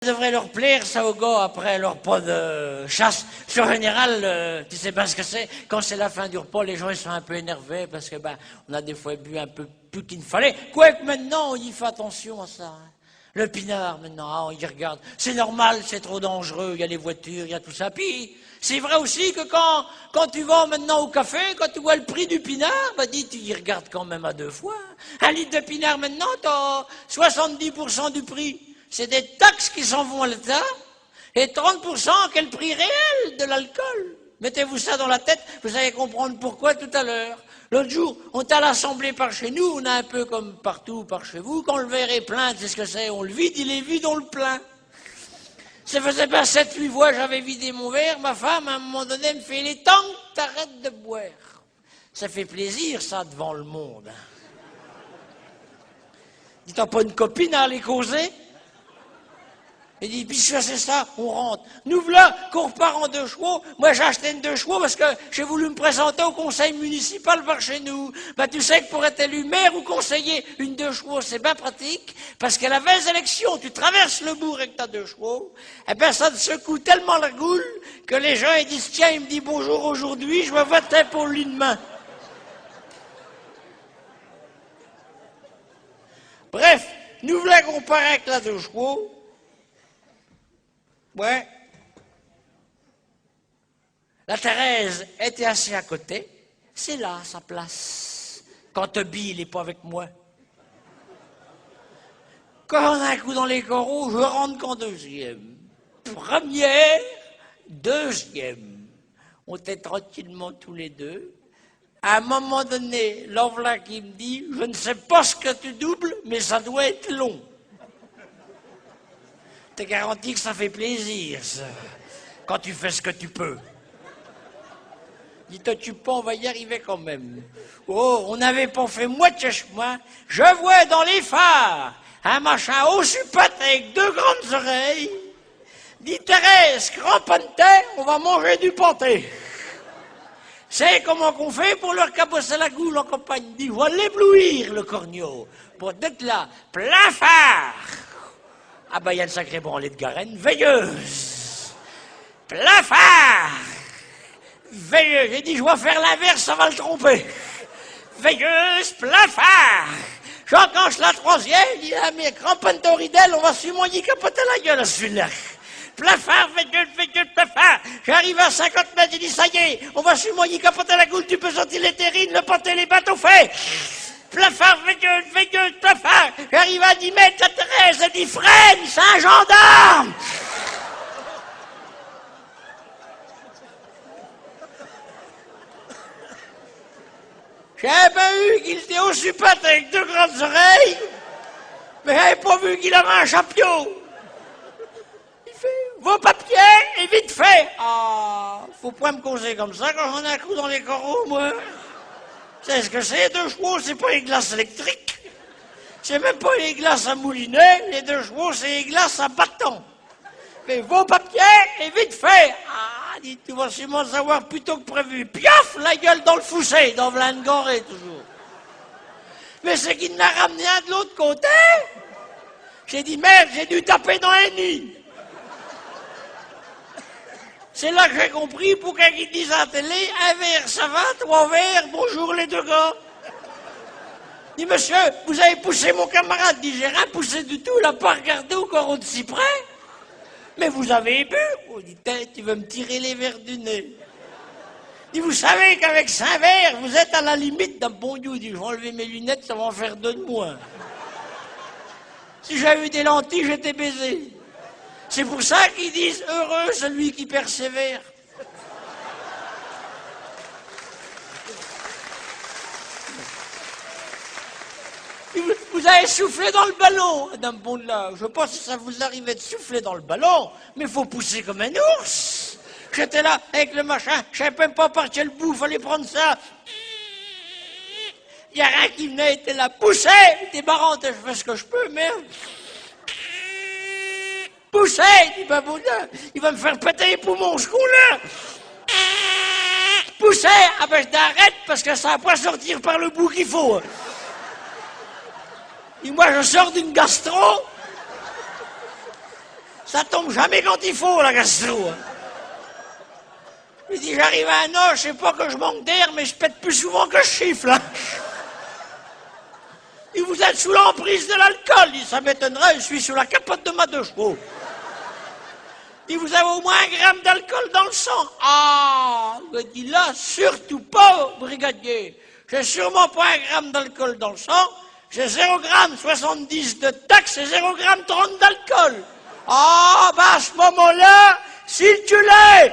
Ça devrait leur plaire, ça, aux gars, après leur pas de chasse. En général, tu sais pas ce que c'est. Quand c'est la fin du repas, les gens ils sont un peu énervés parce que on a des fois bu un peu plus qu'il ne fallait. Quoique maintenant, on y fait attention à ça. Hein. Le pinard, maintenant, on y regarde. C'est normal, c'est trop dangereux, il y a les voitures, il y a tout ça. Puis, c'est vrai aussi que quand tu vas maintenant au café, quand tu vois le prix du pinard, tu y regardes quand même à deux fois. Un litre de pinard, maintenant, t'as 70% du prix. C'est des taxes qui s'en vont à l'État, et 30% quel prix réel de l'alcool. Mettez-vous ça dans la tête, vous allez comprendre pourquoi tout à l'heure. L'autre jour, on est à l'Assemblée par chez nous, on a un peu comme partout par chez vous, quand le verre est plein, c'est ce que c'est, on le vide, il est vide, on le plein. Ça faisait 7-8 fois j'avais vidé mon verre, ma femme, à un moment donné, me fait « Il est temps que t'arrêtes de boire ». Ça fait plaisir, ça, devant le monde. Dis, t'as pas une copine à aller causer? Il dit, puis c'est ça, on rentre. Nous voilà qu'on repart en 2 chevaux. Moi, j'ai acheté une 2 chevaux parce que j'ai voulu me présenter au conseil municipal par chez nous. Tu sais que pour être élu maire ou conseiller, une 2 chevaux, c'est bien pratique. Parce qu'à la 20 élections, tu traverses le bourg avec ta 2 chevaux. Ça te secoue tellement la goule que les gens, ils disent, tiens, il me dit bonjour aujourd'hui, je vais voter pour lui demain. Bref, nous voilà qu'on part avec la 2 chevaux. Ouais. La Thérèse était assise à côté. C'est là, sa place. Quand Toby, il n'est pas avec moi. Quand on a un coup dans les coraux, je rentre qu'en 2e. Première, 2e. On était tranquillement tous les deux. À un moment donné, l'enveloppe qui me dit, je ne sais pas ce que tu doubles, mais ça doit être long. T'es garanti que ça fait plaisir, ça, quand tu fais ce que tu peux. Dis-toi, tu peux, on va y arriver quand même. Oh, on n'avait pas fait moitié chemin. Je vois dans les phares un machin aussi patte avec 2 grandes oreilles. Dis, Thérèse, grand pantin, on va manger du pâté. C'est comment qu'on fait pour leur cabosser la goule en campagne. Dis, on va l'éblouir, le corneau, pour d'être là, plein phare. Il y a une sacrée branlée de Garenne. Veilleuse. Plein phare. Veilleuse. J'ai dit, je vais faire l'inverse, ça va le tromper. Veilleuse, plein phare. J'enclenche la 3e. Il dit, mais grand pantoridel, on va sûrement y capoter la gueule à celui-là. Plein phare, veilleuse, plein phare. J'arrive à 50 mètres, il dit, ça y est, on va sûrement y capoter la goule, tu peux sortir les terrines, le pâté, les bateaux faits. Plein phare, veilleuse, plein phare. J'arrive à 10 mètres, la Thérèse, elle dit, freine, c'est un gendarme. J'avais pas vu qu'il était aussi patte avec 2 grandes oreilles, mais j'avais pas vu qu'il avait un chapiot. Il fait, vos papiers, et vite fait. Faut pas me causer comme ça quand j'en ai un coup dans les coraux, moi. C'est ce que c'est, 2 chevaux, c'est pas les glaces électriques. C'est même pas les glaces à moulinet, les 2 chevaux, c'est les glaces à bâton. Mais vos papiers, et vite fait. Dis, tu vas sûrement savoir plus tôt que prévu. Piaf, la gueule dans le fossé, dans Vlane-Goré, toujours. Mais c'est qu'il n'a ramené un de l'autre côté. J'ai dit, merde, j'ai dû taper dans un nid. C'est là que j'ai compris pour qu'ils disent à la télé, 1 verre, ça va, 3 verres, bonjour les 2 gars. Dis, monsieur, vous avez poussé mon camarade. Dis, j'ai rien poussé du tout, il n'a pas regardé au coraux de cyprès. Mais vous avez bu. Oh, dit, tu veux me tirer les verres du nez. Dis, vous savez qu'avec 5 verres, vous êtes à la limite d'un bon dieu. Dis, je vais enlever mes lunettes, ça va en faire 2 de moins. Si j'avais eu des lentilles, j'étais baisé. C'est pour ça qu'ils disent heureux celui qui persévère. Vous avez soufflé dans le ballon, Madame Bondelard. Je pense que ça vous arrivait de souffler dans le ballon, mais il faut pousser comme un ours. J'étais là avec le machin, je savais même pas par quel bout, fallait prendre ça. Il n'y a rien qui venait, était là, poussez. C'était marrant, je fais ce que je peux, mais... Poussez, dit Bondelard, il va me faire péter les poumons, ce coup-là. Poussez, je t'arrête parce que ça va pas sortir par le bout qu'il faut. Et moi, je sors d'une gastro. Ça tombe jamais quand il faut, la gastro. Il dit, j'arrive à un âge, je sais pas que je manque d'air, mais je pète plus souvent que je chiffle. Hein. Et vous êtes sous l'emprise de l'alcool. Il dit, ça m'étonnerait, je suis sous la capote de ma 2 chevaux. Il dit, vous avez au moins 1 gramme d'alcool dans le sang. Ah, me dit là, surtout pas, brigadier. J'ai sûrement pas 1 gramme d'alcool dans le sang. J'ai 0,70 g de taxe et 0,30 g d'alcool. Ah, bah à ce moment-là, circulez.